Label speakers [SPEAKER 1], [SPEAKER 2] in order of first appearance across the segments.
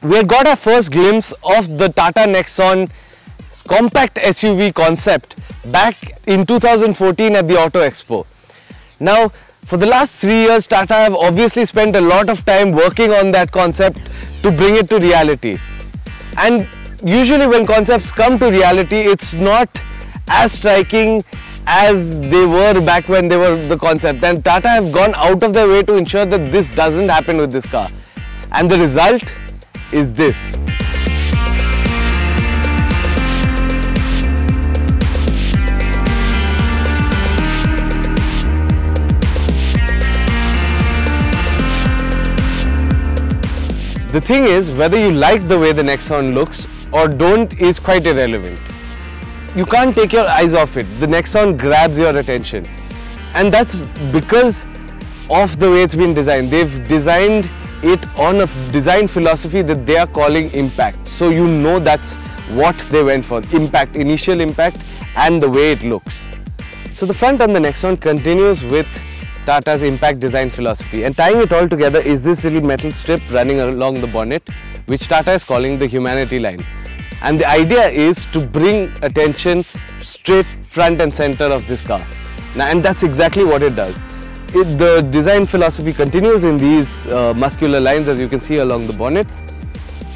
[SPEAKER 1] we had got our first glimpse of the Tata Nexon compact SUV concept back in 2014 at the Auto Expo. Now, for the last 3 years, Tata have obviously spent a lot of time working on that concept to bring it to reality. And usually when concepts come to reality, it's not as striking as they were back when they were the concept. And Tata have gone out of their way to ensure that this doesn't happen with this car. And the result is this. The thing is, whether you like the way the Nexon looks or don't is quite irrelevant. You can't take your eyes off it. The Nexon grabs your attention. And that's because of the way it's been designed. They've designed it on a design philosophy that they are calling impact. So you know that's what they went for. Impact, initial impact, and the way it looks. So the front on the Nexon continues with Tata's impact design philosophy, and tying it all together is this little metal strip running along the bonnet, which Tata is calling the humanity line. And the idea is to bring attention straight front and center of this car. Now, and that's exactly what it does. The design philosophy continues in these muscular lines, as you can see along the bonnet.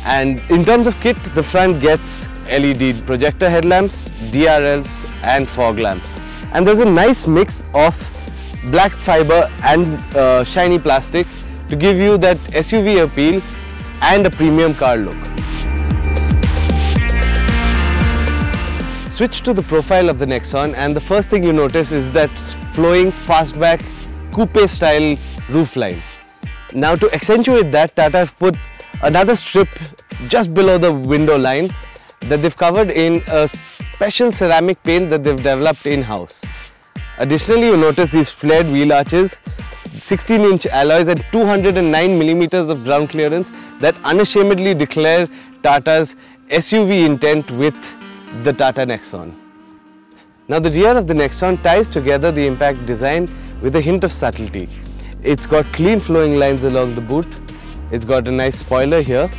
[SPEAKER 1] And in terms of kit, the front gets LED projector headlamps, DRLs and fog lamps. And there's a nice mix of black fiber and shiny plastic to give you that SUV appeal and a premium car look. Switch to the profile of the Nexon, and the first thing you notice is that flowing fastback coupe style roofline. Now, to accentuate that, Tata have put another strip just below the window line that they've covered in a special ceramic paint that they've developed in-house. Additionally, you notice these flared wheel arches, 16-inch alloys and 209 millimeters of ground clearance that unashamedly declare Tata's SUV intent with the Tata Nexon. Now, the rear of the Nexon ties together the impact design with a hint of subtlety. It's got clean flowing lines along the boot. It's got a nice spoiler here.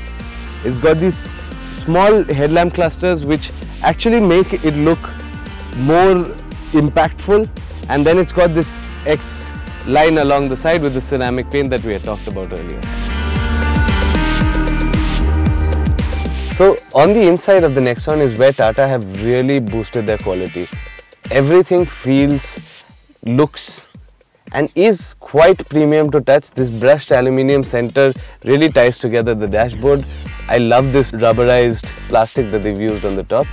[SPEAKER 1] It's got these small headlamp clusters which actually make it look more impactful, and then it's got this X line along the side with the ceramic paint that we had talked about earlier. So on the inside of the Nexon is where Tata have really boosted their quality. Everything feels, looks and is quite premium to touch. This brushed aluminium center really ties together the dashboard. I love this rubberized plastic that they've used on the top.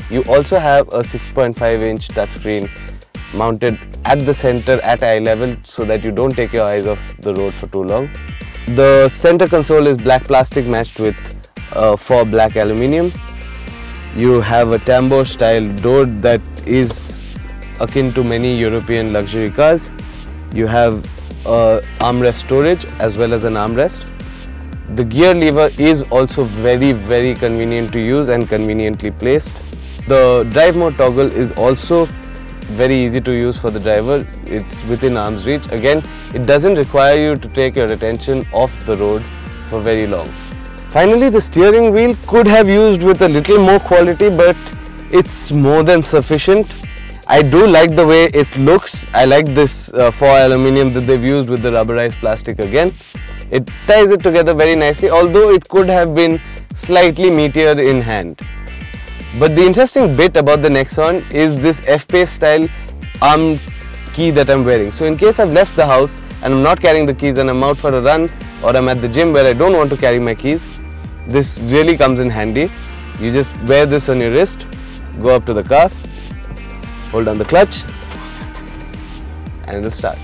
[SPEAKER 1] You also have a 6.5-inch touchscreen mounted at the center at eye level so that you don't take your eyes off the road for too long. The center console is black plastic matched with for black aluminium. You have a tambour style door that is akin to many European luxury cars. You have armrest storage as well as an armrest. The gear lever is also very convenient to use and conveniently placed. The drive mode toggle is also very easy to use for the driver. It's within arm's reach. Again, it doesn't require you to take your attention off the road for very long. Finally, the steering wheel could have used with a little more quality, but it's more than sufficient. I do like the way it looks. I like this foil aluminium that they've used with the rubberized plastic again. It ties it together very nicely, although it could have been slightly meatier in hand. But the interesting bit about the Nexon is this F-Pace style arm key that I'm wearing. So in case I've left the house and I'm not carrying the keys and I'm out for a run, or I'm at the gym where I don't want to carry my keys, this really comes in handy. You just wear this on your wrist, go up to the car, hold down the clutch and it'll start.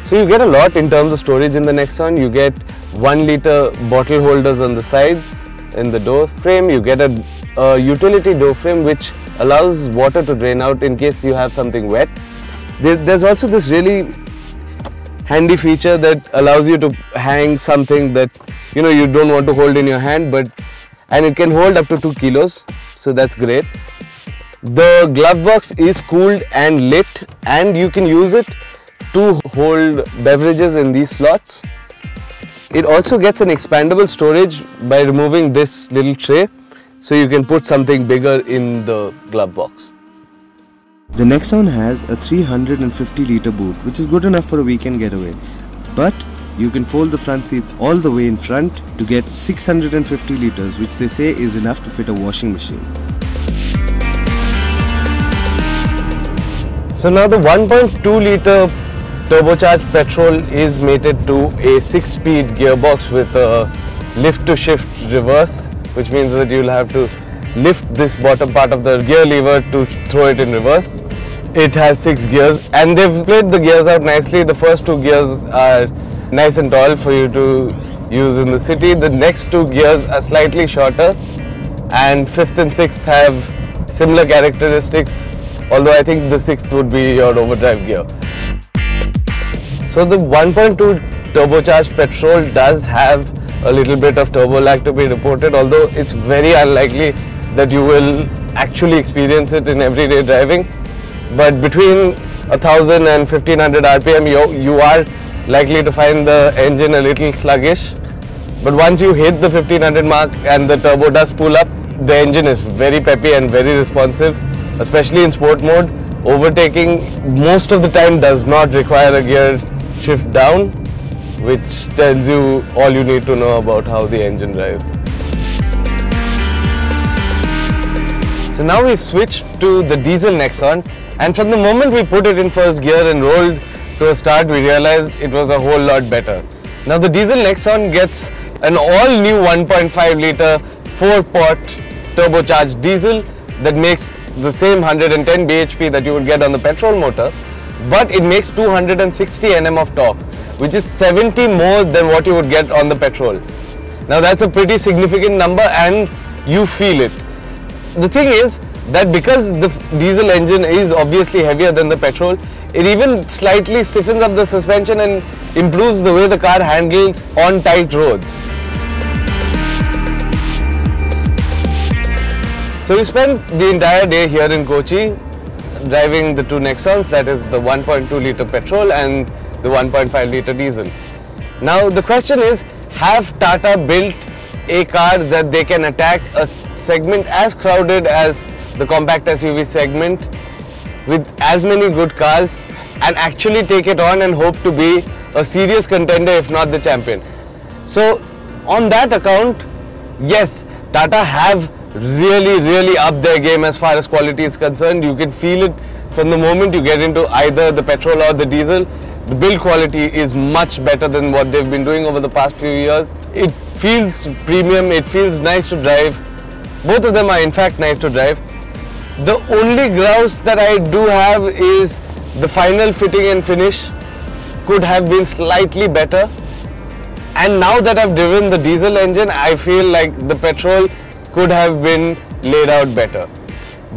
[SPEAKER 1] So you get a lot in terms of storage in the Nexon. You get 1 liter bottle holders on the sides in the door frame. You get a utility door frame which allows water to drain out in case you have something wet. There's also this really handy feature that allows you to hang something that you don't want to hold in your hand, and it can hold up to 2 kilos, so that's great. The glove box is cooled and lit, and you can use it to hold beverages in these slots. It also gets an expandable storage by removing this little tray, so you can put something bigger in the glove box.
[SPEAKER 2] The Nexon has a 350 litre boot, which is good enough for a weekend getaway. But you can fold the front seats all the way in front to get 650 litres, which they say is enough to fit a washing machine.
[SPEAKER 1] So now the 1.2 litre turbocharged petrol is mated to a 6-speed gearbox with a lift to shift reverse, which means that you'll have to lift this bottom part of the gear lever to throw it in reverse. It has 6 gears and they've played the gears out nicely. The first 2 gears are nice and tall for you to use in the city. The next 2 gears are slightly shorter, and 5th and 6th have similar characteristics, although I think the 6th would be your overdrive gear. So the 1.2 turbocharged petrol does have a little bit of turbo lag to be reported, although it's very unlikely that you will actually experience it in everyday driving. But between 1000 and 1500 RPM you are likely to find the engine a little sluggish. But once you hit the 1500 mark and the turbo does spool up, the engine is very peppy and very responsive, especially in sport mode. Overtaking most of the time does not require a gear shift down, which tells you all you need to know about how the engine drives. So now we've switched to the diesel Nexon, and from the moment we put it in first gear and rolled to a start, we realized it was a whole lot better. Now the diesel Nexon gets an all new 1.5 litre 4-pot turbocharged diesel that makes the same 110 bhp that you would get on the petrol motor, but it makes 260 Nm of torque, which is 70 more than what you would get on the petrol. Now that's a pretty significant number and you feel it. The thing is that because the diesel engine is obviously heavier than the petrol, it even slightly stiffens up the suspension and improves the way the car handles on tight roads. So we spent the entire day here in Kochi driving the 2 Nexons, that is the 1.2 litre petrol and the 1.5 litre diesel. Now the question is, have Tata built a car that they can attack a segment as crowded as the compact SUV segment with as many good cars and actually take it on and hope to be a serious contender, if not the champion? So on that account, yes, Tata have really upped their game as far as quality is concerned. You can feel it from the moment you get into either the petrol or the diesel. The build quality is much better than what they've been doing over the past few years. It feels premium, it feels nice to drive. Both of them are in fact nice to drive. The only grouse that I do have is the final fitting and finish could have been slightly better. And now that I've driven the diesel engine, I feel like the petrol could have been laid out better.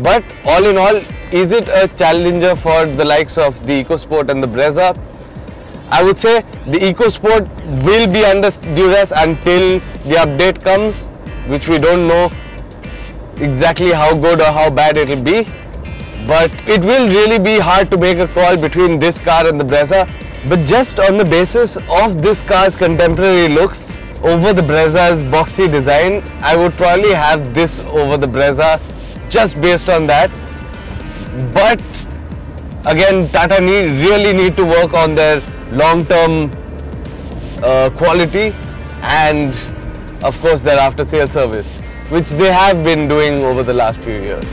[SPEAKER 1] But all in all, is it a challenger for the likes of the EcoSport and the Brezza? I would say the EcoSport will be under duress until the update comes, which we don't know exactly how good or how bad it will be. But it will really be hard to make a call between this car and the Brezza. But just on the basis of this car's contemporary looks over the Brezza's boxy design, I would probably have this over the Brezza just based on that. But again, Tata really need to work on their long-term quality and of course their after-sale service, which they have been doing over the last few years.